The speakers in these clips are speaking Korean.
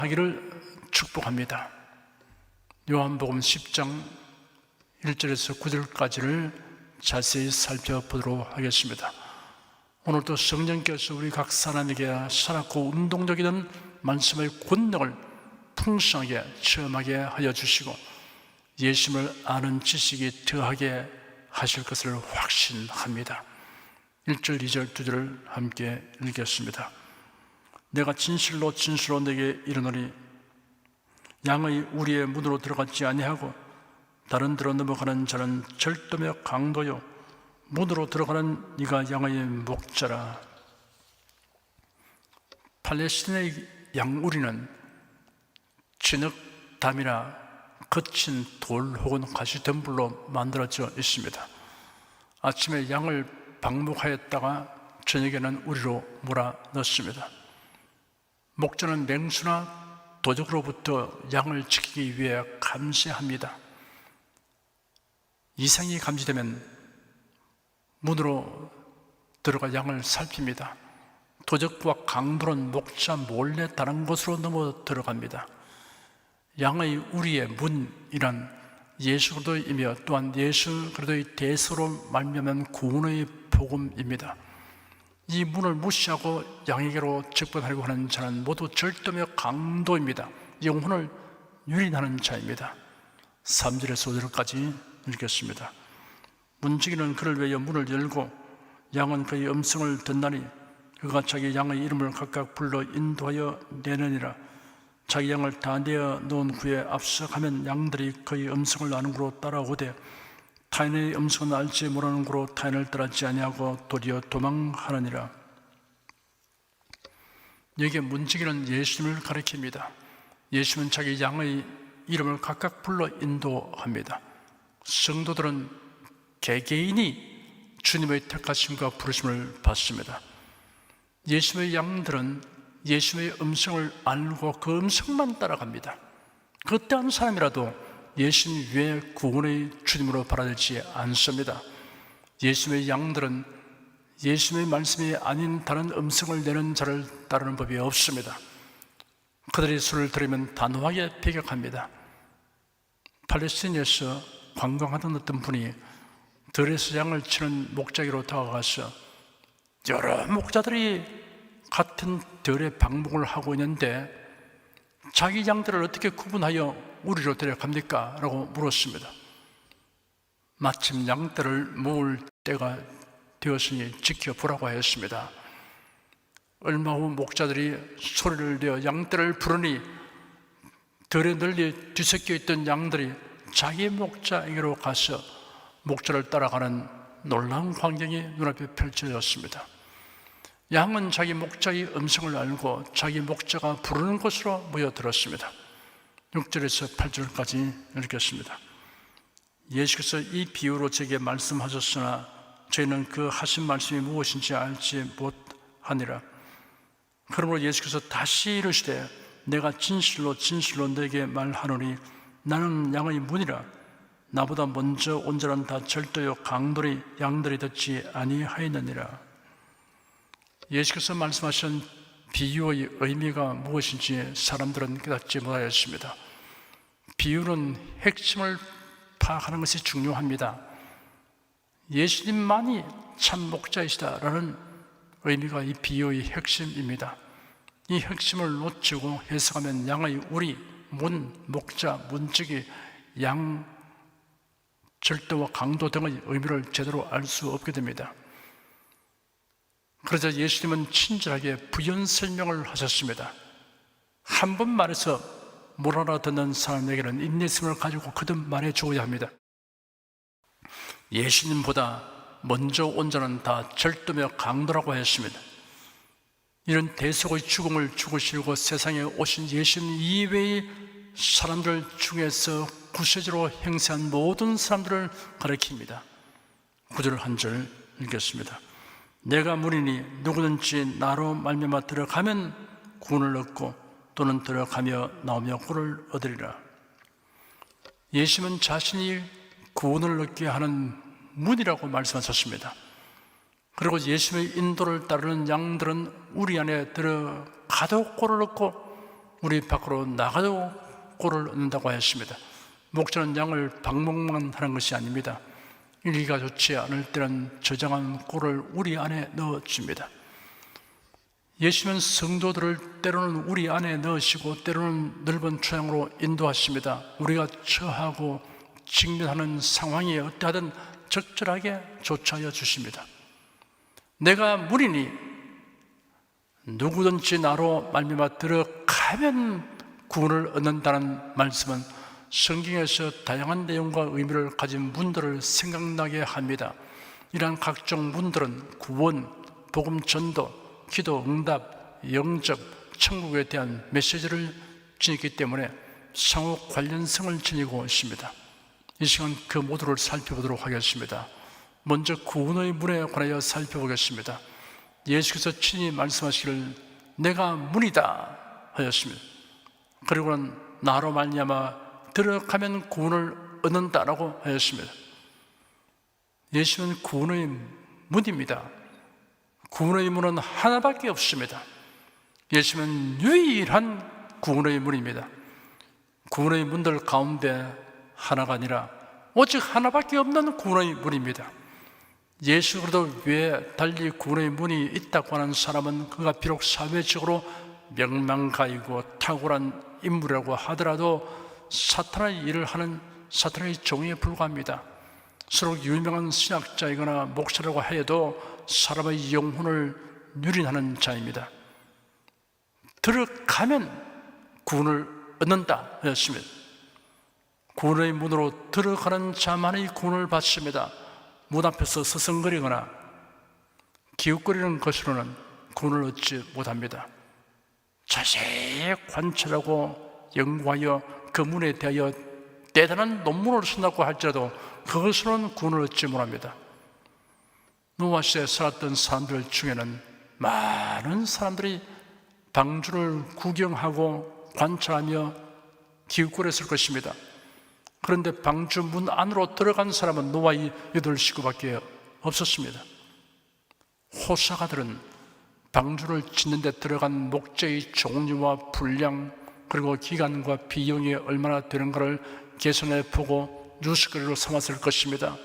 하기를 축복합니다. 요한복음 10장 1절에서 9절까지를 자세히 살펴보도록 하겠습니다. 오늘도 성령께서 우리 각 사람에게 살았고 운동적이던 말씀의 권능을 풍성하게 체험하게 하여 주시고 예수님을 아는 지식이 더하게 하실 것을 확신합니다. 1절, 2절, 2절을 함께 읽겠습니다. 내가 진실로 진실로 내게 이르노니 양의 우리의 문으로 들어가지 아니하고 다른 데로 넘어가는 자는 절도며 강도요 문으로 들어가는 이가 양의 목자라. 팔레스틴의 양우리는 진흙담이나 거친 돌 혹은 가시덤불로 만들어져 있습니다. 아침에 양을 방목하였다가 저녁에는 우리로 몰아 넣습니다. 목자는 맹수나 도적으로부터 양을 지키기 위해 감시합니다. 이상이 감지되면 문으로 들어가 양을 살핍니다. 도적과 강도는 목자 몰래 다른 곳으로 넘어 들어갑니다. 양의 우리의 문이란 예수 그리스도이며 또한 예수 그리스도의 대서로 말미암은 구원의 복음입니다. 이 문을 무시하고 양에게로 접근하려고 하는 자는 모두 절도며 강도입니다. 영혼을 유린하는 자입니다. 3절에서 5절까지 읽겠습니다. 문지기는 그를 위하여 문을 열고 양은 그의 음성을 듣나니 그가 자기 양의 이름을 각각 불러 인도하여 내느니라. 자기 양을 다 내어 놓은 후에 앞서 가면 양들이 그의 음성을 아는 고로 따라오되 타인의 음성은 알지 못하는 고로 타인을 따르지 아니하고 도리어 도망하느니라. 여기에 문지기는 예수님을 가리킵니다. 예수님은 자기 양의 이름을 각각 불러 인도합니다. 성도들은 개개인이 주님의 택하심과 부르심을 받습니다. 예수님의 양들은 예수님의 음성을 알고 그 음성만 따라갑니다. 그 어떠한 사람이라도 예수님 외에 구원의 주님으로 바라지 않습니다. 예수님의 양들은 예수님의 말씀이 아닌 다른 음성을 내는 자를 따르는 법이 없습니다. 그들이 술을 들으면 단호하게 배격합니다. 팔레스틴에서 관광하던 어떤 분이 들에서 양을 치는 목자기로 다가가서 여러 목자들이 같은 들에 방목을 하고 있는데 자기 양들을 어떻게 구분하여 우리로 데려갑니까? 라고 물었습니다. 마침 양들을 모을 때가 되었으니 지켜보라고 하였습니다. 얼마 후 목자들이 소리를 내어 양들을 부르니 들에 널리 뒤섞여 있던 양들이 자기 목자에게로 가서 목자를 따라가는 놀라운 광경이 눈앞에 펼쳐졌습니다. 양은 자기 목자의 음성을 알고 자기 목자가 부르는 곳으로 모여들었습니다. 6절에서 8절까지 읽겠습니다. 예수께서 이 비유로 제게 말씀하셨으나 저희는 그 하신 말씀이 무엇인지 알지 못하니라. 그러므로 예수께서 다시 이르시되 내가 진실로 진실로 너에게 말하노니 나는 양의 문이라. 나보다 먼저 온 자는 다 절도요 강도리 양들이 듣지 아니하였느니라. 예수께서 말씀하신 비유의 의미가 무엇인지 사람들은 깨닫지 못하였습니다. 비유는 핵심을 파악하는 것이 중요합니다. 예수님만이 참 목자이시다라는 의미가 이 비유의 핵심입니다. 이 핵심을 놓치고 해석하면 양의 우리, 문, 목자, 문지기, 양, 절도와 강도 등의 의미를 제대로 알 수 없게 됩니다. 그러자 예수님은 친절하게 부연 설명을 하셨습니다. 한 번 말해서 못 알아듣는 사람에게는 인내심을 가지고 거듭 말해 주어야 합니다. 예수님보다 먼저 온 자는 다 절도며 강도라고 했습니다. 이런 대속의 죽음을 죽으시고 세상에 오신 예수님 이외의 사람들 중에서 구세주로 행세한 모든 사람들을 가리킵니다. 9절 한 절 읽겠습니다. 내가 문이니 누구든지 나로 말미암아 들어가면 구원을 얻고 또는 들어가며 나오며 구원을 얻으리라. 예수님은 자신이 구원을 얻게 하는 문이라고 말씀하셨습니다. 그리고 예수님의 인도를 따르는 양들은 우리 안에 들어가도 꼴을 얻고 우리 밖으로 나가도 꼴을 얻는다고 하였습니다. 목자는 양을 방목만 하는 것이 아닙니다. 일기가 좋지 않을 때는 저장한 꼴을 우리 안에 넣어줍니다. 예수님은 성도들을 때로는 우리 안에 넣으시고 때로는 넓은 초장으로 인도하십니다. 우리가 처하고 직면하는 상황이 어떠하든 적절하게 조처하여 주십니다. 내가 무리니 누구든지 나로 말미암아 들어가면 구원을 얻는다는 말씀은 성경에서 다양한 내용과 의미를 가진 문들을 생각나게 합니다. 이러한 각종 문들은 구원, 복음 전도, 기도 응답, 영접, 천국에 대한 메시지를 지니기 때문에 상호 관련성을 지니고 있습니다. 이 시간 그 모두를 살펴보도록 하겠습니다. 먼저 구원의 문에 관하여 살펴보겠습니다. 예수께서 친히 말씀하시기를 내가 문이다 하였습니다. 그리고는 나로 말미암아 들어가면 구원을 얻는다라고 하였습니다. 예수는 구원의 문입니다. 구원의 문은 하나밖에 없습니다. 예수는 유일한 구원의 문입니다. 구원의 문들 가운데 하나가 아니라 오직 하나밖에 없는 구원의 문입니다. 예수 그리스도 외에 달리 구원의 문이 있다고 하는 사람은 그가 비록 사회적으로 명망가이고 탁월한 인물이라고 하더라도 사탄의 일을 하는 사탄의 종에 불과합니다. 서로 유명한 신학자이거나 목사라고 해도 사람의 영혼을 유린하는 자입니다. 들어가면 구원을 얻는다 하였습니다. 구원의 문으로 들어가는 자만이 구원을 받습니다. 문 앞에서 서성거리거나 기웃거리는 것으로는 구원을 얻지 못합니다. 자세히 관찰하고 연구하여 그 문에 대하여 대단한 논문을 쓴다고 할지라도 그것으로는 구원을 얻지 못합니다. 노아 시대에 살았던 사람들 중에는 많은 사람들이 방주를 구경하고 관찰하며 기웃거렸을 것입니다. 그런데 방주 문 안으로 들어간 사람은 노아 8식구밖에 없었습니다. 호사가들은 방주를 짓는 데 들어간 목재의 종류와 분량 그리고 기간과 비용이 얼마나 되는가를 계산해 보고 뉴스거리로 삼았을 것입니다.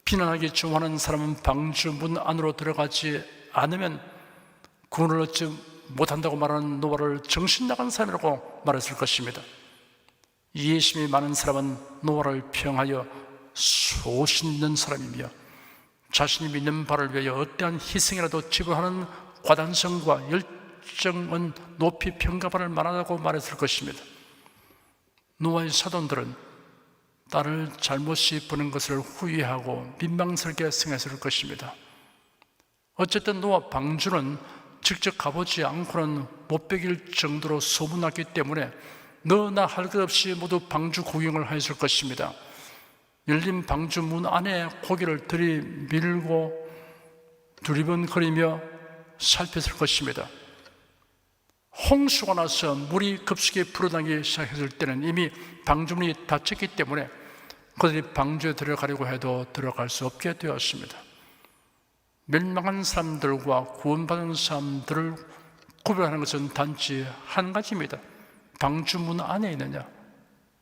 비난하기 좋아하는 사람은 방주 문 안으로 들어가지 않으면 구원을 얻지 못한다고 말하는 노아를 정신 나간 사람이라고 말했을 것입니다. 이해심이 많은 사람은 노아를 평하여 소신 있는 사람이며 자신이 믿는 바를 위하여 어떠한 희생이라도 지불하는 과단성과 열정은 높이 평가받을 만하다고 말했을 것입니다. 노아의 사돈들은 딸을 잘못이 보낸 것을 후회하고 민망스럽게 생각했을 것입니다. 어쨌든 노아 방주는 직접 가보지 않고는 못 베길 정도로 소문났기 때문에 너나 할 것 없이 모두 방주 구경을 하였을 것입니다. 열린 방주 문 안에 고개를 들이밀고 두리번거리며 살폈을 것입니다. 홍수가 나서 물이 급속히 불어나기 시작했을 때는 이미 방주문이 닫혔기 때문에 그들이 방주에 들어가려고 해도 들어갈 수 없게 되었습니다. 멸망한 사람들과 구원받은 사람들을 구별하는 것은 단지 한 가지입니다. 방주문 안에 있느냐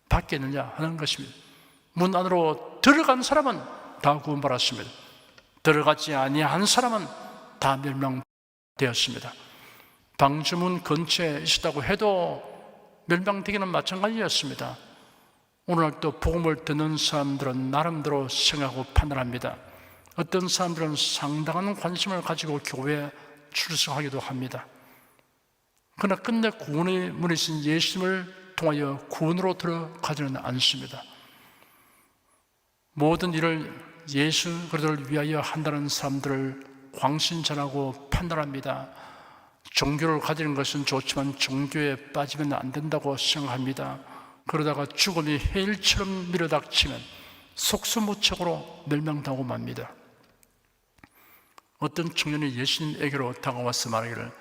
밖에 있느냐 하는 것입니다. 문 안으로 들어간 사람은 다 구원받았습니다. 들어가지 아니한 사람은 다 멸망되었습니다. 방주문 근처에 있었다고 해도 멸망되기는 마찬가지였습니다. 오늘날도 복음을 듣는 사람들은 나름대로 생각하고 판단합니다. 어떤 사람들은 상당한 관심을 가지고 교회에 출석하기도 합니다. 그러나 끝내 구원의 문이신 예수님을 통하여 구원으로 들어가지는 않습니다. 모든 일을 예수 그리스도를 위하여 한다는 사람들을 광신전하고 판단합니다. 종교를 가지는 것은 좋지만 종교에 빠지면 안 된다고 생각합니다. 그러다가 죽음이 해일처럼 밀어닥치면 속수무책으로 멸망당하고 맙니다. 어떤 청년이 예수님에게로 다가와서 말하기를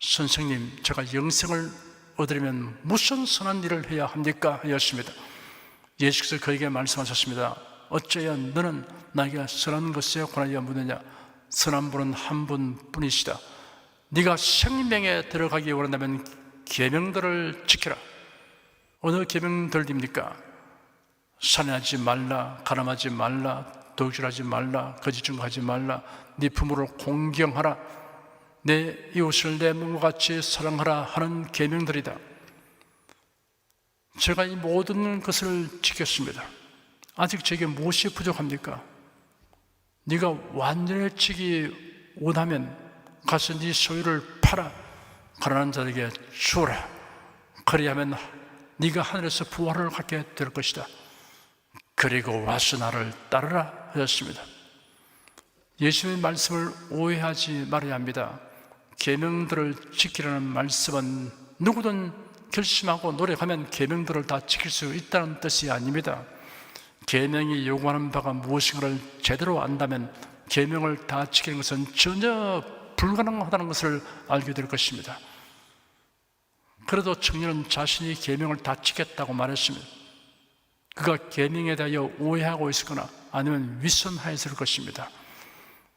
선생님, 제가 영생을 얻으려면 무슨 선한 일을 해야 합니까? 하였습니다. 예수께서 그에게 말씀하셨습니다. 어째야 너는 나에게 선한 것에 관하여 묻느냐? 선한 분은 한 분뿐이시다. 네가 생명에 들어가기 원한다면 계명들을 지키라. 어느 계명들입니까? 살인하지 말라, 가늠하지 말라, 도둑질하지 말라, 거짓 증거하지 말라, 네 부모를 공경하라, 내 이웃을 내 몸과 같이 사랑하라 하는 계명들이다. 제가 이 모든 것을 지켰습니다. 아직 제게 무엇이 부족합니까? 네가 완전해지기 원하면 가서 네 소유를 팔아 가난한 자에게 주어라. 그리하면 네가 하늘에서 부활을 갖게 될 것이다. 그리고 와서 나를 따르라 하셨습니다. 예수님의 말씀을 오해하지 말아야 합니다. 계명들을 지키라는 말씀은 누구든 결심하고 노력하면 계명들을 다 지킬 수 있다는 뜻이 아닙니다. 계명이 요구하는 바가 무엇인가를 제대로 안다면 계명을 다 지키는 것은 전혀 불가능하다는 것을 알게 될 것입니다. 그래도 청년은 자신이 계명을 다 지켰다고 말했습니다. 그가 계명에 대하여 오해하고 있었거나 아니면 윗선하였을 것입니다.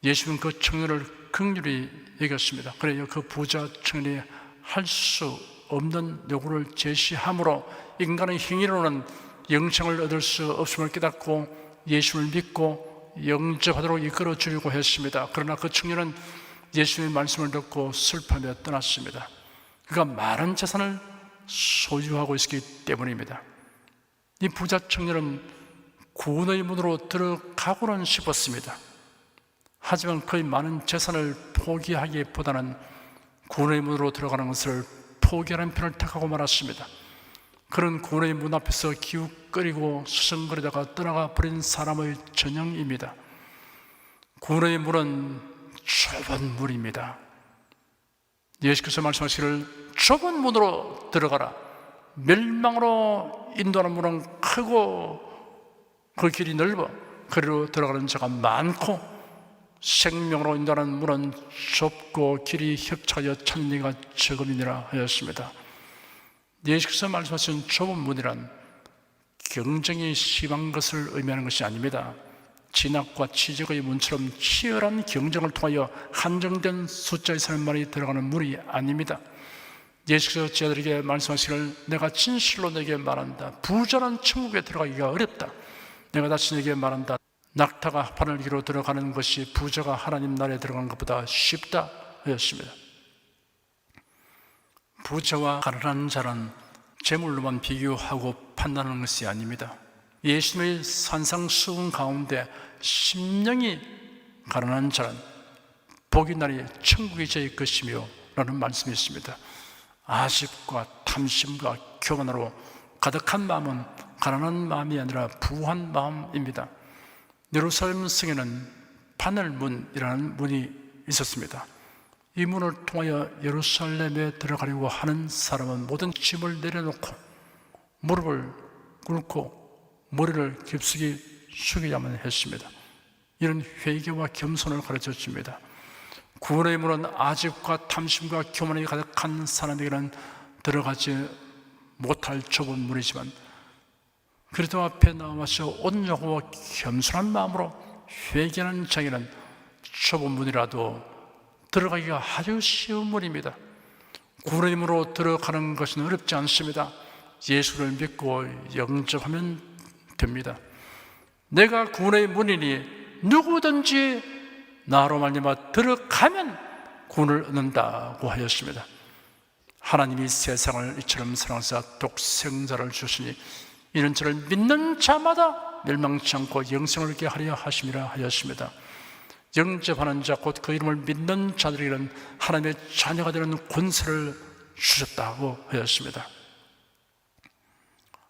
예수는 그 청년을 긍휼히 여겼습니다. 그래서 그 부자 청년이 할 수 없는 요구를 제시함으로 인간의 행위로는 영생을 얻을 수 없음을 깨닫고 예수를 믿고 영접하도록 이끌어 주려고 했습니다. 그러나 그 청년은 예수님의 말씀을 듣고 슬퍼하며 떠났습니다. 그가 많은 재산을 소유하고 있었기 때문입니다. 이 부자 청년은 구원의 문으로 들어가고는 싶었습니다. 하지만 그의 많은 재산을 포기하기보다는 구원의 문으로 들어가는 것을 포기하는 편을 택하고 말았습니다. 그런 구원의 문 앞에서 기웃거리고 수성거리다가 떠나가 버린 사람의 전형입니다. 구원의 문은 좁은 문입니다. 예수께서 말씀하시기를 좁은 문으로 들어가라. 멸망으로 인도하는 문은 크고 그 길이 넓어 그리로 들어가는 자가 많고 생명으로 인도하는 문은 좁고 길이 협착하여 찾는 이가 적음이니라 하였습니다. 예수께서 말씀하신 좁은 문이란 경쟁이 심한 것을 의미하는 것이 아닙니다. 진학과 취직의 문처럼 치열한 경쟁을 통하여 한정된 숫자의 사람만이 들어가는 문이 아닙니다. 예수께서 제자들에게 말씀하시기를 내가 진실로 내게 말한다. 부자는 천국에 들어가기가 어렵다. 내가 다시 내게 말한다. 낙타가 바늘기로 들어가는 것이 부자가 하나님 나라에 들어가는 것보다 쉽다 하였습니다. 부자와 가난한 자는 재물로만 비교하고 판단하는 것이 아닙니다. 예수님의 산상수훈 가운데 심령이 가난한 자는 복이 나니 천국이 저의 것이며 라는 말씀이 있습니다. 아십과 탐심과 교만으로 가득한 마음은 가난한 마음이 아니라 부한 마음입니다. 예루살렘 성에는 바늘문이라는 문이 있었습니다. 이 문을 통하여 예루살렘에 들어가려고 하는 사람은 모든 짐을 내려놓고 무릎을 꿇고 머리를 깊숙이 숙여야만 했습니다. 이런 회개와 겸손을 가르쳐 줍니다. 구원의 문은 아집과 탐심과 교만이 가득한 사람에게는 들어가지 못할 좁은 문이지만 그리스도 앞에 나와서 온유하고 겸손한 마음으로 회개하는 자에게는 좁은 문이라도 들어가기가 아주 쉬운 문입니다. 구원의 문으로 들어가는 것은 어렵지 않습니다. 예수를 믿고 영접하면 됩니다. 내가 구원의 문이니 누구든지 나로 말미암아 들어가면 구원을 얻는다고 하였습니다. 하나님이 세상을 이처럼 사랑하사 독생자를 주시니 이는 저를 믿는 자마다 멸망치 않고 영생을 얻게 하려 하심이라 하였습니다. 영접하는 자 곧 그 이름을 믿는 자들에게는 하나님의 자녀가 되는 권세를 주셨다고 하였습니다.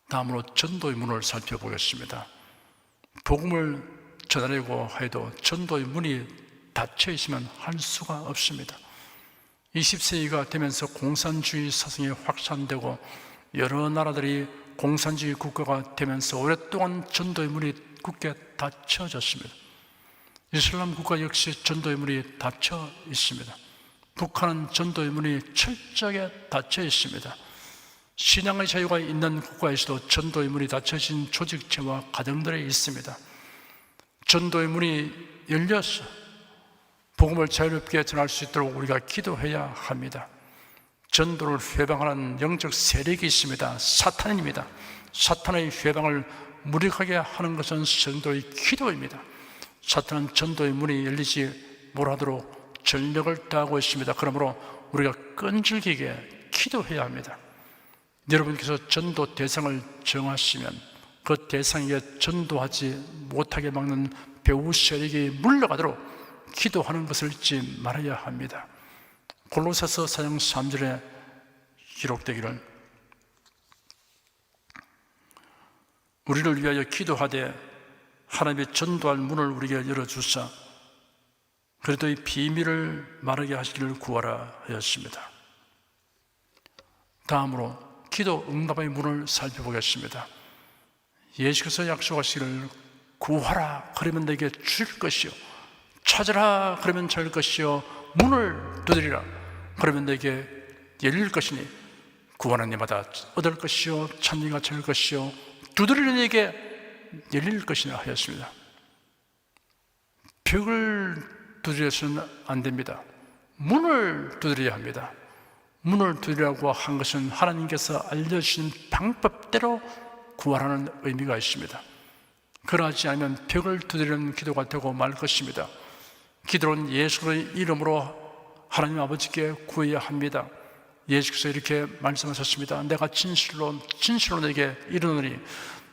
다음으로 전도의 문을 살펴보겠습니다. 복음을 전하려고 해도 전도의 문이 닫혀 있으면 할 수가 없습니다. 20세기가 되면서 공산주의 사상이 확산되고 여러 나라들이 공산주의 국가가 되면서 오랫동안 전도의 문이 굳게 닫혀졌습니다. 이슬람 국가 역시 전도의 문이 닫혀 있습니다. 북한은 전도의 문이 철저하게 닫혀 있습니다. 신앙의 자유가 있는 국가에서도 전도의 문이 닫혀진 조직체와 가정들이 있습니다. 전도의 문이 열려서 복음을 자유롭게 전할 수 있도록 우리가 기도해야 합니다. 전도를 회방하는 영적 세력이 있습니다. 사탄입니다. 사탄의 회방을 무력하게 하는 것은 전도의 기도입니다. 사탄은 전도의 문이 열리지 못하도록 전력을 다하고 있습니다. 그러므로 우리가 끈질기게 기도해야 합니다. 여러분께서 전도 대상을 정하시면 그 대상에게 전도하지 못하게 막는 배후 세력이 물러가도록 기도하는 것을 잊지 말아야 합니다. 골로새서 4장 3절에 기록되기를 우리를 위하여 기도하되 하나님의 전도할 문을 우리에게 열어주사 그래도 이 비밀을 말하게 하시기를 구하라 하였습니다. 다음으로 기도 응답의 문을 살펴보겠습니다. 예수께서 약속하시기를 구하라 그러면 내게 줄 것이요 찾으라 그러면 찾을 것이요 문을 두드리라 그러면 내게 열릴 것이니 구하는 이마다 얻을 것이요 찾는 이가 찾을 것이요 두드리는 이에게 열릴 것이라 하였습니다. 벽을 두드려서는 안 됩니다. 문을 두드려야 합니다. 문을 두드리라고 한 것은 하나님께서 알려주신 방법대로 구하라는 의미가 있습니다. 그러하지 않으면 벽을 두드리는 기도가 되고 말 것입니다. 기도는 예수의 이름으로 하나님 아버지께 구해야 합니다. 예수께서 이렇게 말씀하셨습니다. 내가 진실로 너에게 이르노니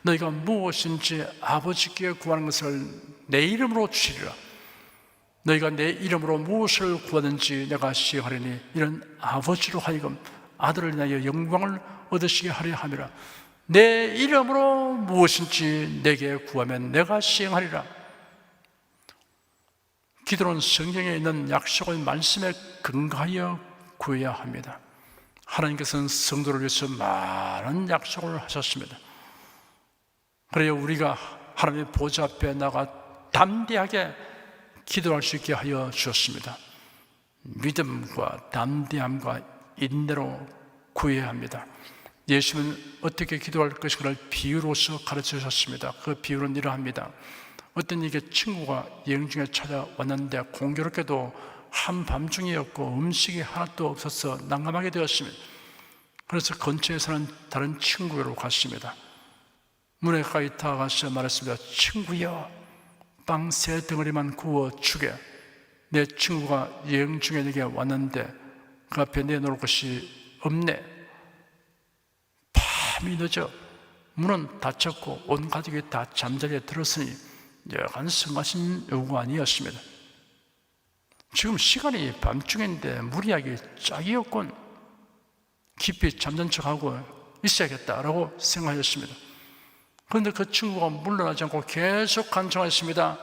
너희가 무엇인지 아버지께 구하는 것을 내 이름으로 주시리라. 너희가 내 이름으로 무엇을 구하든지 내가 시행하리니 이런 아버지로 하여금 아들을 인하여 영광을 얻으시게 하려 함이라. 내 이름으로 무엇인지 내게 구하면 내가 시행하리라. 기도는 성경에 있는 약속의 말씀에 근거하여 구해야 합니다. 하나님께서는 성도를 위해서 많은 약속을 하셨습니다. 그래야 우리가 하나님의 보좌 앞에 나가 담대하게 기도할 수 있게 하여 주셨습니다. 믿음과 담대함과 인내로 구해야 합니다. 예수님은 어떻게 기도할 것인가를 비유로서 가르쳐 주셨습니다. 그 비유는 이러합니다. 어떤 이게 친구가 여행 중에 찾아왔는데 공교롭게도 한밤중이었고 음식이 하나도 없어서 난감하게 되었습니다. 그래서 근처에 사는 다른 친구로 갔습니다. 문에 가까이 다가가서 말했습니다. 친구여, 빵 3덩어리만 구워 주게. 내 친구가 여행 중에 내게 왔는데 그 앞에 내놓을 것이 없네. 밤이 늦어 문은 닫혔고 온 가족이 다 잠자리에 들었으니 여간 성가신 요구가 아니었습니다. 지금 시간이 밤중인데 무리하기 짝이었군. 깊이 잠든 척하고 있어야겠다라고 생각하였습니다. 그런데 그 친구가 물러나지 않고 계속 간청했습니다.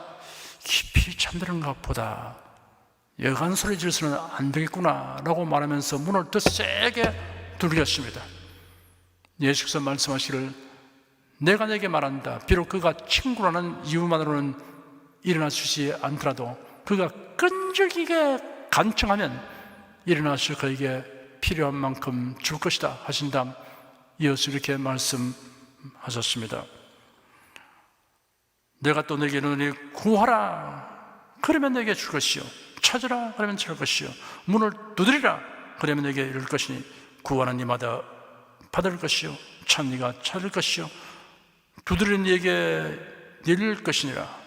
깊이 잠드는 것보다 여간 소리 지르서는 안 되겠구나 라고 말하면서 문을 더 세게 두드렸습니다. 예수께서 말씀하시기를 내가 내게 말한다. 비록 그가 친구라는 이유만으로는 일어나 주지 않더라도 그가 끈질기게 간청하면 일어나서 그에게 필요한 만큼 줄 것이다 하신 다음 이어서 이렇게 말씀하셨습니다. 내가 또 내게 이르노니 구하라 그러면 내게 줄 것이요 찾으라 그러면 찾을 것이요 문을 두드리라 그러면 내게 이룰 것이니 구하는 이마다 받을 것이요 찾는 이가 찾을 것이요 두드리는 이에게 열릴 것이니라.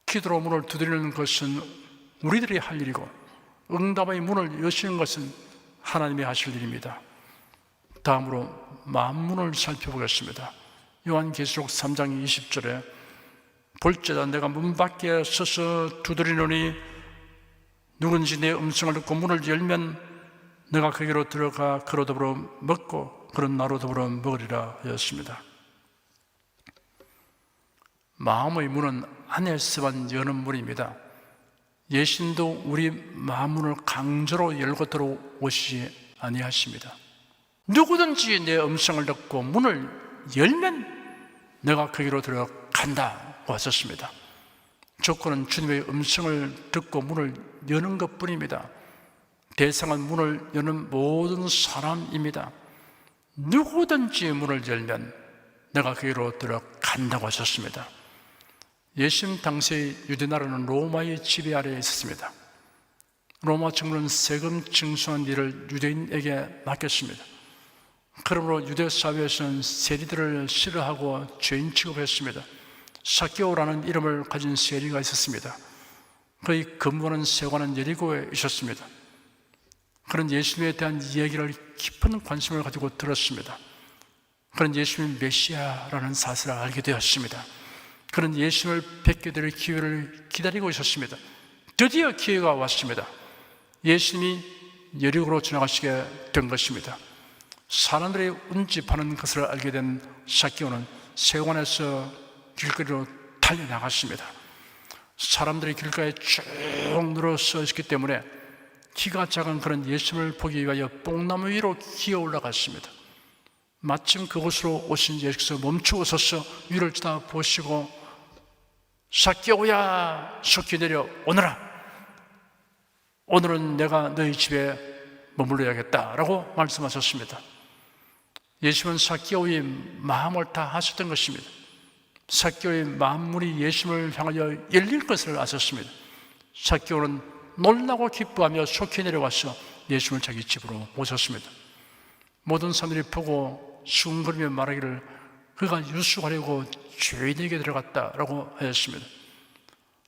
기도로 문을 두드리는 것은 우리들이 할 일이고 응답의 문을 여시는 것은 하나님이 하실 일입니다. 다음으로 만문을 살펴보겠습니다. 요한계시록 3장 20절에 볼지어다 내가 문 밖에 서서 두드리노니 누군지 내 음성을 듣고 문을 열면 내가 거기로 들어가 그로 더불어 먹고 그런 나로 더불어 먹으리라 하였습니다. 마음의 문은 안에서만 여는 문입니다. 예수님도 우리 마음문을 강제로 열고 들어오시지 아니하십니다. 누구든지 내 음성을 듣고 문을 열면 내가 거기로 들어간다고 하셨습니다. 조건은 주님의 음성을 듣고 문을 여는 것뿐입니다. 대상은 문을 여는 모든 사람입니다. 누구든지 문을 열면 내가 거기로 들어간다고 하셨습니다. 예수님 당시의 유대나라는 로마의 지배 아래에 있었습니다. 로마 정부는 세금 징수하는 일을 유대인에게 맡겼습니다. 그러므로 유대 사회에서는 세리들을 싫어하고 죄인 취급했습니다. 삭개오라는 이름을 가진 세리가 있었습니다. 그의 근무하는 세관은 여리고에 있었습니다. 그는 예수님에 대한 이야기를 깊은 관심을 가지고 들었습니다. 그는 예수님이 메시아라는 사실을 알게 되었습니다. 그는 예수님을 뵙게 될 기회를 기다리고 있었습니다. 드디어 기회가 왔습니다. 예수님이 여리고로 지나가시게 된 것입니다. 사람들이 운집하는 것을 알게 된 삭개오는 세관에서 길거리로 달려나갔습니다. 사람들이 길가에 쭉 늘어서 있기 때문에 키가 작은 그런 예수님을 보기 위하여 뽕나무 위로 기어 올라갔습니다. 마침 그곳으로 오신 예수께서 멈추어 서서 위를 쳐다보시고 삭개오야 속히 내려 오너라. 오늘은 내가 너희 집에 머물러야겠다라고 말씀하셨습니다. 예수님은 삭개오의 마음을 다 하셨던 것입니다. 삭개오의 만물이 예수님을 향하여 열릴 것을 아셨습니다. 삭개오는 놀라고 기뻐하며 속히 내려와서 예수님을 자기 집으로 모셨습니다. 모든 사람들이 보고 숭거리며 말하기를 그가 유숙하려고 죄인에게 들어갔다라고 하였습니다.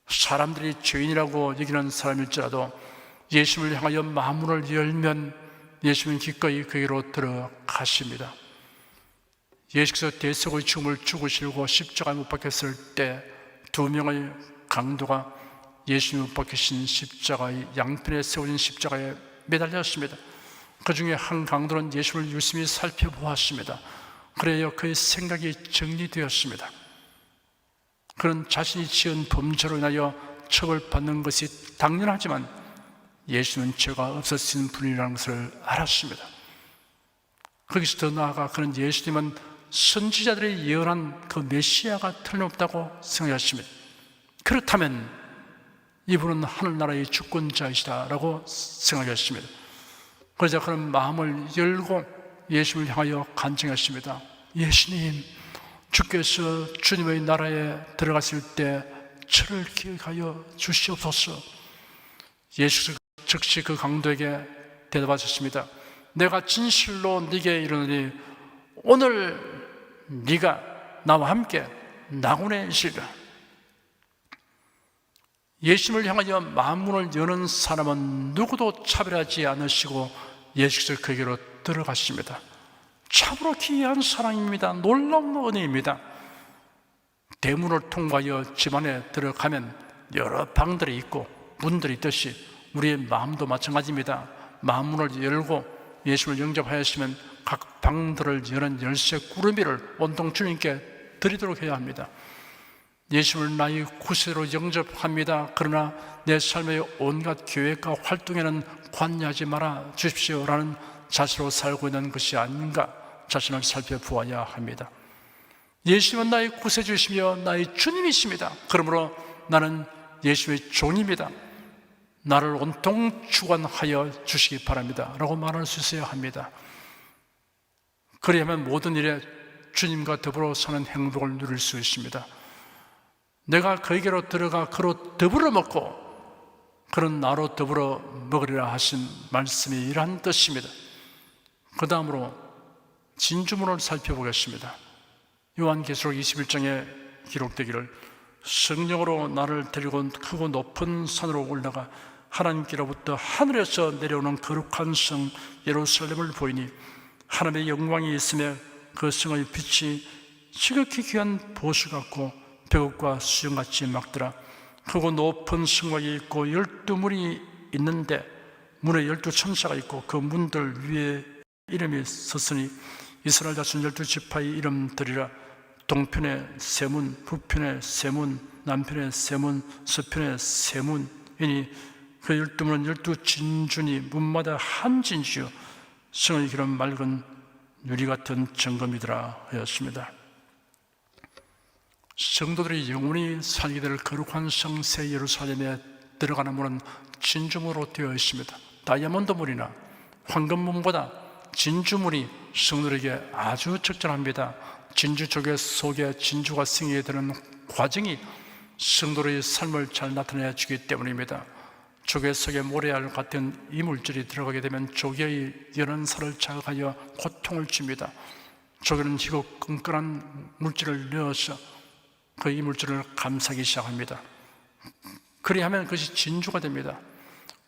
사람들이 죄인이라고 여기는 사람일지라도 예수님을 향하여 마음문을 열면 예수님은 기꺼이 그에게로 들어가십니다. 예수께서 대속의 죽음을 죽으시고 십자가에 못 박혔을 때 두 명의 강도가 예수님을 못 박히신 십자가의 양편에 세워진 십자가에 매달렸습니다. 그 중에 한 강도는 예수님을 유심히 살펴보았습니다. 그래야 그의 생각이 정리되었습니다. 그는 자신이 지은 범죄로 인하여 처벌받는 것이 당연하지만 예수는 죄가 없으신 분이라는 것을 알았습니다. 거기서 더 나아가 그는 예수님은 선지자들이 예언한 그 메시아가 틀림없다고 생각했습니다. 그렇다면 이분은 하늘나라의 주권자이시다라고 생각했습니다. 그러자 그는 마음을 열고 예수님을 향하여 간증했습니다. 예수님, 주께서 주님의 나라에 들어갔을 때 저를 기억하여 주시옵소서. 예수께서 즉시 그 강도에게 대답하셨습니다. 내가 진실로 네게 이르노니 오늘 네가 나와 함께 낙원에 있으리라. 예수님을 향하여 마음문을 여는 사람은 누구도 차별하지 않으시고 예수께서 그에게로 들어가십니다. 참으로 기이한 사랑입니다. 놀라운 은혜입니다. 대문을 통과하여 집 안에 들어가면 여러 방들이 있고 문들이 있듯이 우리의 마음도 마찬가지입니다. 마음문을 열고 예수를 영접하였으면 각 방들을 여는 열쇠 꾸러미를 온통 주님께 드리도록 해야 합니다. 예수를 나의 구세로 영접합니다. 그러나 내 삶의 온갖 계획과 활동에는 관여하지 말아 주십시오라는 자세로 살고 있는 것이 아닌가 자신을 살펴보아야 합니다. 예수님은 나의 구세주이시며 나의 주님이십니다. 그러므로 나는 예수의 종입니다. 나를 온통 주관하여 주시기 바랍니다 라고 말할 수 있어야 합니다. 그래야만 모든 일에 주님과 더불어 사는 행복을 누릴 수 있습니다. 내가 그에게로 들어가 그로 더불어 먹고 그런 나로 더불어 먹으리라 하신 말씀이 이러한 뜻입니다. 그 다음으로 진주문을 살펴보겠습니다. 요한계시록 21장에 기록되기를 성령으로 나를 데리고 크고 높은 산으로 올라가 하나님께로부터 하늘에서 내려오는 거룩한 성 예루살렘을 보이니 하나님의 영광이 있으며 그 성의 빛이 지극히 귀한 보수 같고 벽과 수정같이 막더라. 크고 높은 성곽이 있고 12문이 있는데 문에 12천사가 있고 그 문들 위에 이름이 섰으니 이스라엘 자손 12지파의 이름들이라. 동편의 세 문, 북편의 세 문, 남편의 세 문, 서편의 세 문이니 그 12문은 12진주니 문마다 한 진주요 성의 길은 맑은 유리 같은 정금이더라 하였습니다. 성도들이 영원히 살게 될 거룩한 성새 예루살렘에 들어가는 문은 진주문으로 되어 있습니다. 다이아몬드 문이나 황금문보다 진주문이 성도들에게 아주 적절합니다. 진주 조개 속에 진주가 생기게 되는 과정이 성도의 삶을 잘 나타내 주기 때문입니다. 조개 속에 모래알 같은 이물질이 들어가게 되면 조개의 여는 살을 자극하여 고통을 줍니다. 조개는 희고 끈끈한 물질을 넣어서 그 이물질을 감싸기 시작합니다. 그리하면 그것이 진주가 됩니다.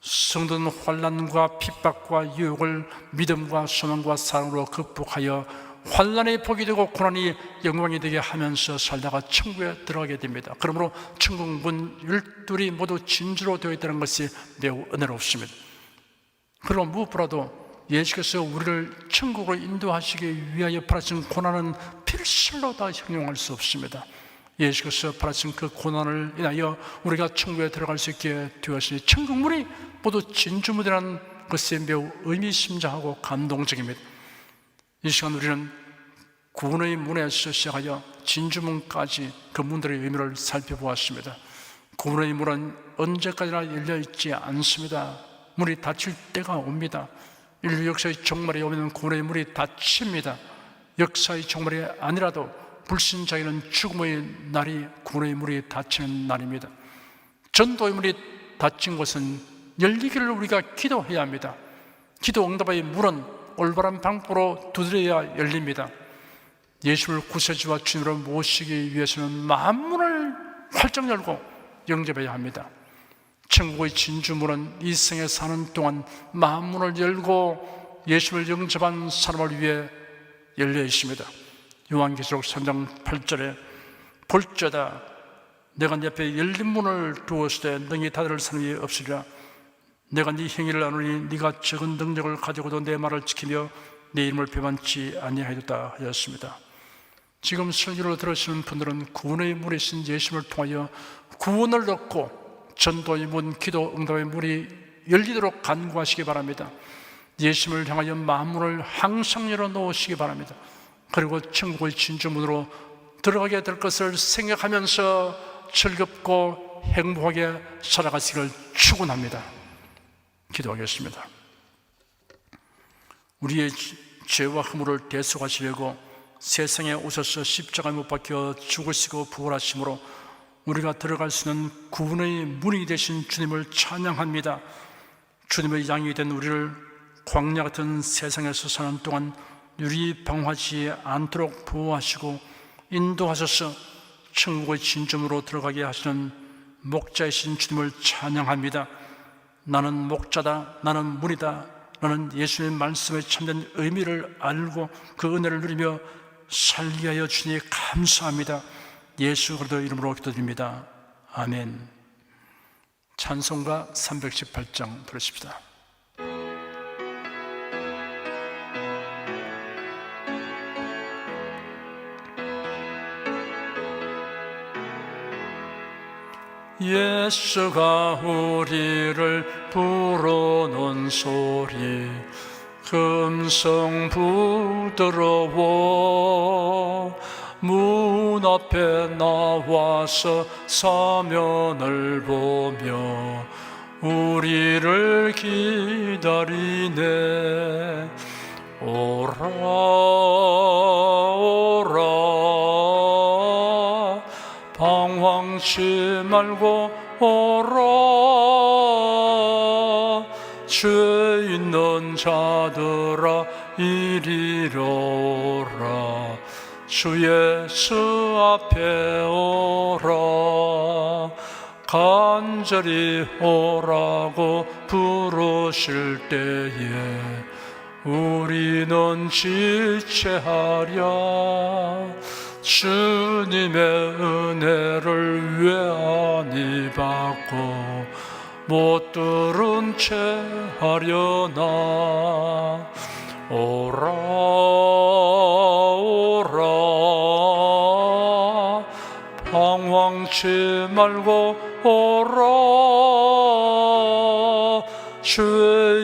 성도는 환난과 핍박과 유혹을 믿음과 소망과 사랑으로 극복하여 환난의 복이 되고 고난이 영광이 되게 하면서 살다가 천국에 들어가게 됩니다. 그러므로 천국 문 12이 모두 진주로 되어 있다는 것이 매우 은혜롭습니다. 그리고 무엇보다도 예수께서 우리를 천국으로 인도하시기 위하여 받으신 고난은 필살로 다 형용할 수 없습니다. 예수께서 받으신 그 고난을 인하여 우리가 천국에 들어갈 수 있게 되었으니 천국문이 모두 진주문이라는 것이 매우 의미심장하고 감동적입니다. 이 시간 우리는 구원의 문에서 시작하여 진주문까지 그 문들의 의미를 살펴보았습니다. 구원의 문은 언제까지나 열려있지 않습니다. 문이 닫힐 때가 옵니다. 인류 역사의 종말이 오면 구원의 문이 닫힙니다. 역사의 종말이 아니라도 불신자에게는 죽음의 날이 구원의 문이 닫히는 날입니다. 전도의 문이 닫힌 것은 열리기를 우리가 기도해야 합니다. 기도 응답의 문은 올바른 방법으로 두드려야 열립니다. 예수를 구세주와 주님으로 모시기 위해서는 만문을 활짝 열고 영접해야 합니다. 천국의 진주문은 이 생에 사는 동안 만문을 열고 예수를 영접한 사람을 위해 열려 있습니다. 요한계시록 3장 8절에 볼지어다 내가 네 앞에 열린 문을 두었을 때 너희 닫을 사람이 없으리라. 내가 네 행위를 아노니 네가 적은 능력을 가지고도 내 말을 지키며 내 이름을 배반치 아니하였다 하였습니다. 지금 설교를 들으시는 분들은 구원의 문이신 예수님을 통하여 구원을 얻고 전도의 문, 기도 응답의 문이 열리도록 간구하시기 바랍니다. 예수님을 향하여 마음문을 항상 열어놓으시기 바랍니다. 그리고 천국의 진주문으로 들어가게 될 것을 생각하면서 즐겁고 행복하게 살아가시기를 축원합니다. 기도하겠습니다. 우리의 죄와 허물을 대속하시려고 세상에 오셔서 십자가에 못 박혀 죽으시고 부활하심으로 우리가 들어갈 수 있는 구원의 문이 되신 주님을 찬양합니다. 주님의 양이 된 우리를 광야 같은 세상에서 사는 동안 유리방황하지 않도록 보호하시고 인도하셔서 천국의 진주문으로 들어가게 하시는 목자이신 주님을 찬양합니다. 나는 목자다, 나는 문이다, 나는 예수님의 말씀의 참된 의미를 알고 그 은혜를 누리며 살게 하여 주니 감사합니다. 예수 그리스도 이름으로 기도드립니다. 아멘. 찬송가 318장 들으십시다. 예수가 우리를 부르는 소리 금성 부드러워 문 앞에 나와서 사면을 보며 우리를 기다리네. 오라 오라 방황치 말고 오라 죄 있는 자들아 이리로 오라 주 예수 앞에 오라 간절히 오라고 부르실 때에 우리는 지체하랴 주님의 은혜를 왜 아니 받고 못 들은 채 하려나. 오라 오라 방황치 말고 오라 죄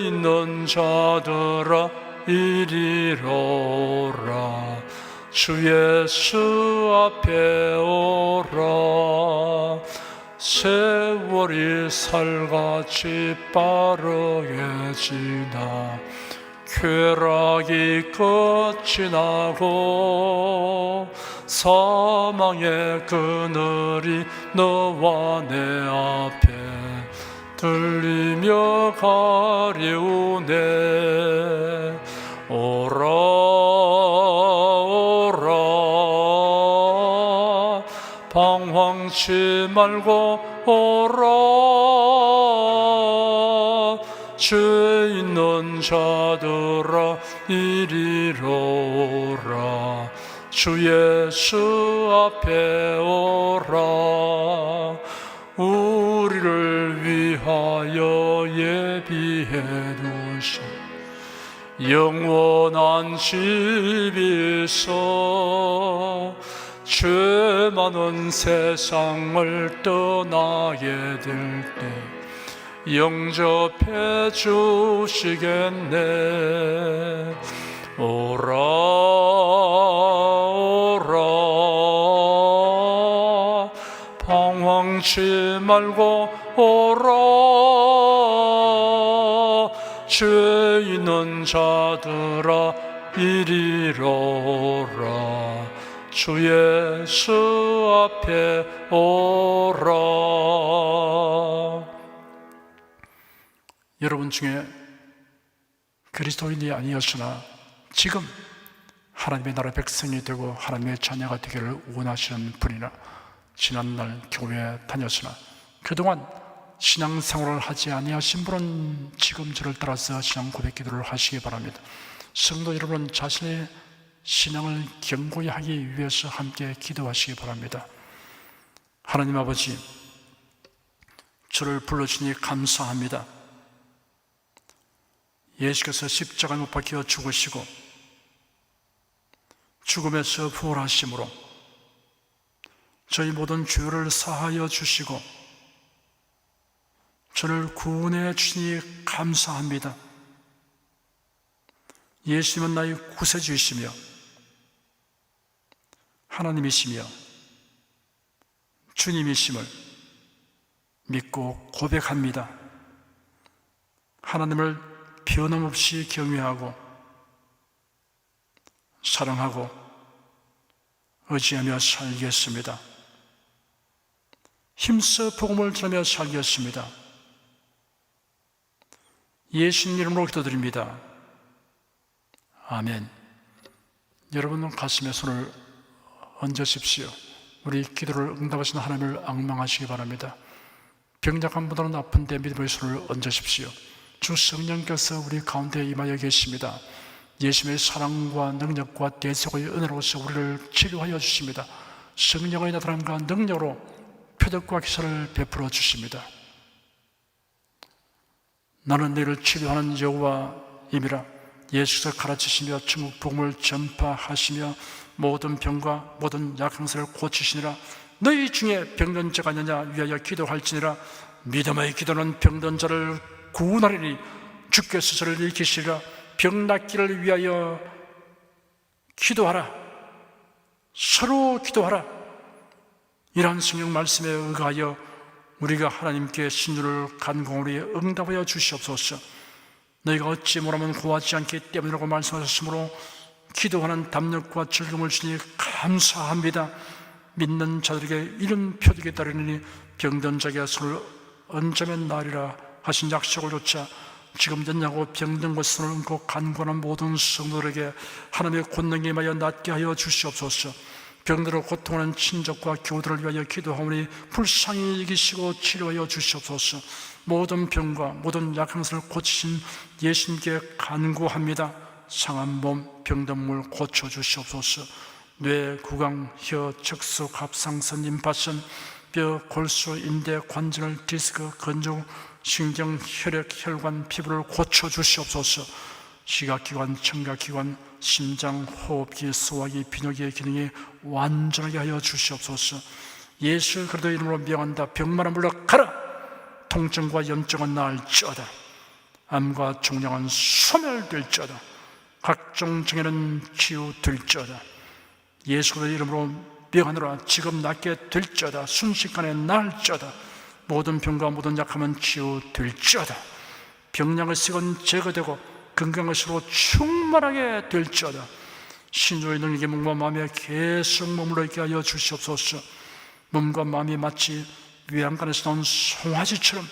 있는 자들아 이리로 오라 주 예수 앞에 오라. 세월이 살같이 빠르게 지나 쾌락이 끝이 나고 사망의 그늘이 너와 내 앞에 들리며 가려우네. 오라 오라 방황치 말고 오라. 죄 있는 자들아 이리로 오라. 주 예수 앞에 오라. 우리를 위하여 예비해 두신 영원한 집 있어. 죄 많은 세상을 떠나게 될 때 영접해 주시겠네. 오라 오라 방황치 말고 오라. 죄 있는 자들아 이리로 오라. 주 예수 앞에 오라. 여러분 중에 그리스도인이 아니었으나 지금 하나님의 나라 백성이 되고 하나님의 자녀가 되기를 원하시는 분이나 지난날 교회에 다녔으나 그동안 신앙생활을 하지 아니하신 분은 지금 저를 따라서 신앙 고백 기도를 하시기 바랍니다. 성도 여러분, 자신의 신앙을 견고히 하기 위해서 함께 기도하시기 바랍니다. 하나님 아버지, 저를 불러주니 감사합니다. 예수께서 십자가에 못 박혀 죽으시고 죽음에서 부활하심으로 저희 모든 죄를 사하여 주시고 저를 구원해 주시니 감사합니다. 예수님은 나의 구세주이시며 하나님이시며 주님이심을 믿고 고백합니다. 하나님을 변함없이 경외하고 사랑하고 의지하며 살겠습니다. 힘써 복음을 전하며 살겠습니다. 예수님 이름으로 기도드립니다. 아멘. 여러분은 가슴에 손을 얹으십시오. 우리 기도를 응답하시는 하나님을 앙망하시기 바랍니다. 병약한 분들은 아픈데 믿음의 손을 얹으십시오. 주 성령께서 우리 가운데 임하여 계십니다. 예수님의 사랑과 능력과 대속의 은혜로서 우리를 치료하여 주십니다. 성령의 나타남과 능력으로 표적과 기사를 베풀어 주십니다. 나는 너희를 치료하는 여호와임이라. 예수께서 가르치시며 천국 복음을 전파하시며 모든 병과 모든 약행사를 고치시니라. 너희 중에 병든 자가 있느냐 위하여 기도할지니라. 믿음의 기도는 병든 자를 구원하리니 주께서 저를 일으키시리라. 병 낫기를 위하여 기도하라. 서로 기도하라. 이러한 성경 말씀에 의하여 우리가 하나님께 신유를 간공으로 응답하여 주시옵소서. 너희가 어찌 뭐라면 구하지 않기 때문이라고 말씀하셨으므로 기도하는 담력과 즐거움을 주니 감사합니다. 믿는 자들에게 이런 표적이 따르니 병든 자에게 손을 얹으면 나으리라 하신 약속을 좇아 지금 전냐고 병든 곳을 얹고 간구하는 모든 성도들에게 하나님의 권능이 임하여 낫게 하여 주시옵소서. 병들어 고통하는 친족과 교우들을 위하여 기도하오니 불쌍히 여기시고 치료하여 주시옵소서. 모든 병과 모든 약행사를 고치신 예수님께 간구합니다. 상한 몸, 병든 물 고쳐주시옵소서. 뇌, 구강, 혀, 척수, 갑상선, 임파선, 뼈, 골수, 인대, 관절, 디스크, 건조, 신경, 혈액, 혈관, 피부를 고쳐주시옵소서. 시각기관, 청각기관, 심장, 호흡기, 소화기, 비뇨기의 기능이 완전하게 하여 주시옵소서. 예수 그리스도 이름으로 명한다. 병만은 물러가라. 통증과 염증은 나을지어다. 암과 종양은 소멸될지어다. 각종 장애는 치유될지어다. 예수 그리스도 이름으로 명하노라. 지금 낫게 될지어다. 순식간에 나을지어다. 모든 병과 모든 약함은 치유될지어다. 병량의 색은 제거되고 건강의 수로 충만하게 될지어다. 신조의 능력이 몸과 마음에 계속 머물러 있게 하여 주시옵소서. 몸과 마음이 마치 외양간에서 나온 송아지처럼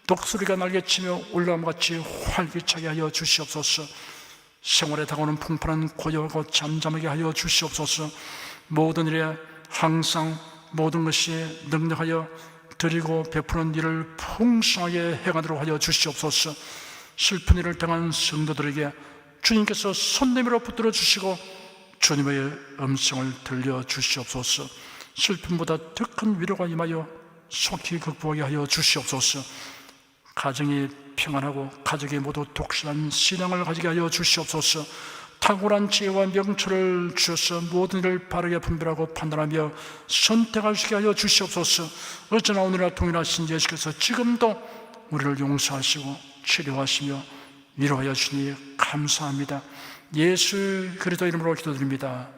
독수리가 날개치며 올라옴같이 활기차게 하여 주시옵소서. 생활에 다가오는 풍파는 고요하고 잠잠하게 하여 주시옵소서. 모든 일에 항상 모든 것이 능력하여 드리고 베푸는 일을 풍성하게 행하도록 하여 주시옵소서. 슬픈 일을 당한 성도들에게 주님께서 손 내밀어 붙들어 주시고 주님의 음성을 들려 주시옵소서. 슬픔보다 더 큰 위로가 임하여 속히 극복하게 하여 주시옵소서. 가정이 평안하고 가족이 모두 독실한 신앙을 가지게 하여 주시옵소서. 탁월한 지혜와 명철을 주셔서 모든 일을 바르게 분별하고 판단하며 선택할 수 있게 하여 주시옵소서. 어쩌나 오늘이나 동일하신 예수께서 지금도 우리를 용서하시고 치료하시며 위로하여 주니 감사합니다. 예수 그리스도 이름으로 기도드립니다.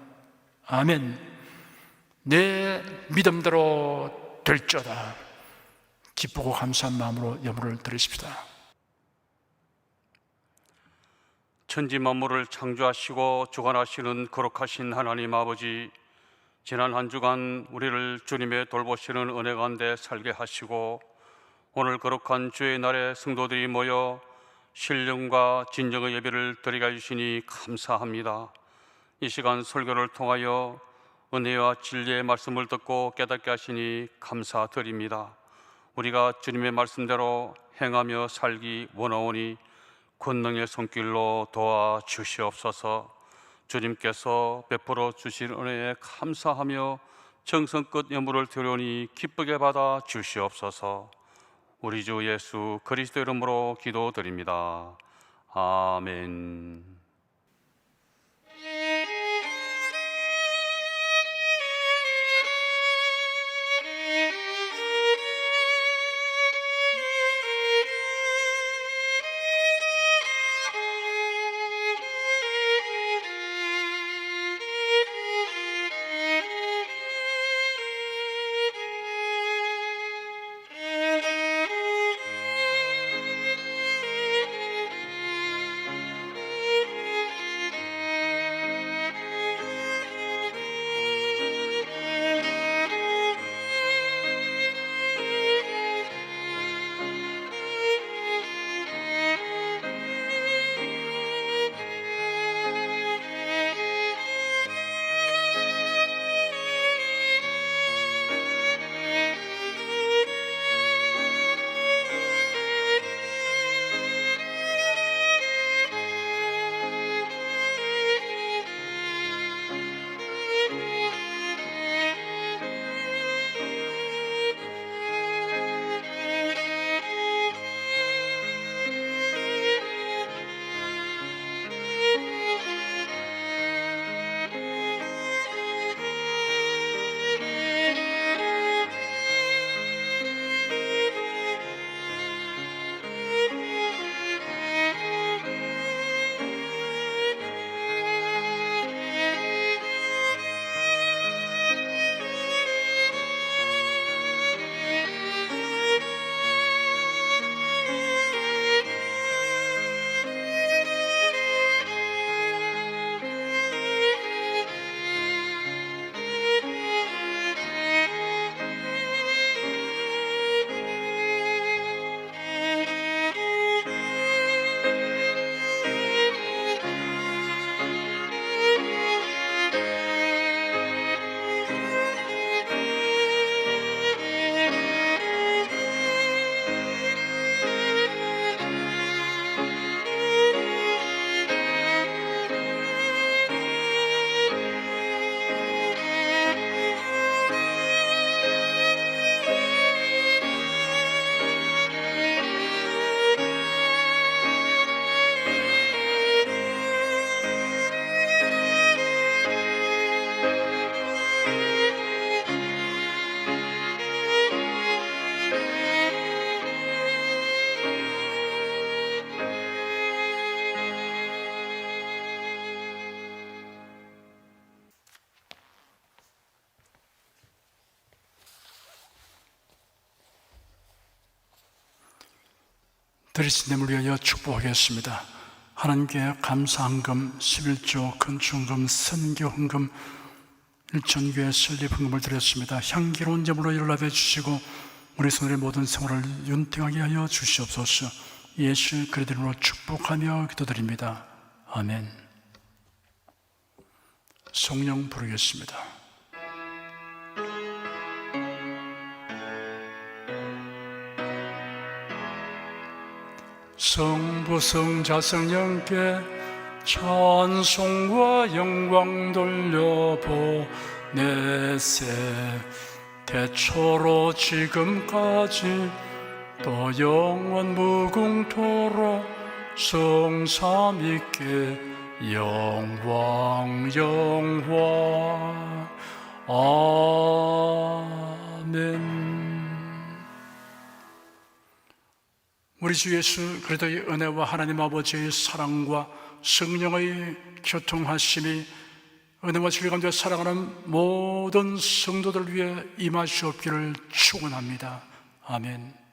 아멘. 내 믿음대로 될지어다. 기쁘고 감사한 마음으로 예물을 드리십시다. 천지 만물을 창조하시고 주관하시는 거룩하신 하나님 아버지, 지난 한 주간 우리를 주님의 돌보시는 은혜 가운데 살게 하시고 오늘 거룩한 주의 날에 성도들이 모여 신령과 진정의 예배를 드리게 해주시니 감사합니다. 이 시간 설교를 통하여 은혜와 진리의 말씀을 듣고 깨닫게 하시니 감사드립니다. 우리가 주님의 말씀대로 행하며 살기 원하오니 권능의 손길로 도와주시옵소서. 주님께서 베풀어 주신 은혜에 감사하며 정성껏 예물을 드려오니 기쁘게 받아 주시옵소서. 우리 주 예수 그리스도 이름으로 기도드립니다. 아멘. 드리신 됨을 위하여 축복하겠습니다. 하나님께 감사헌금, 11조, 건축헌금, 선교헌금, 일천교회 설립헌금을 드렸습니다. 향기로운 제물로 일을 합해 주시고 우리 손의 모든 생활을 윤택하게 하여 주시옵소서. 예수 그리스도 이름으로 축복하며 기도드립니다. 아멘. 성령 부르겠습니다. 성부 성자 성령께 찬송과 영광 돌려보내세. 태초로 지금까지 또 영원 무궁토록 성삼위께 영광 영화. 아멘. 우리 주 예수 그리스도의 은혜와 하나님 아버지의 사랑과 성령의 교통하심이 은혜와 진리 가운데 살아가는 모든 성도들 위해 임하시옵기를 축원합니다. 아멘.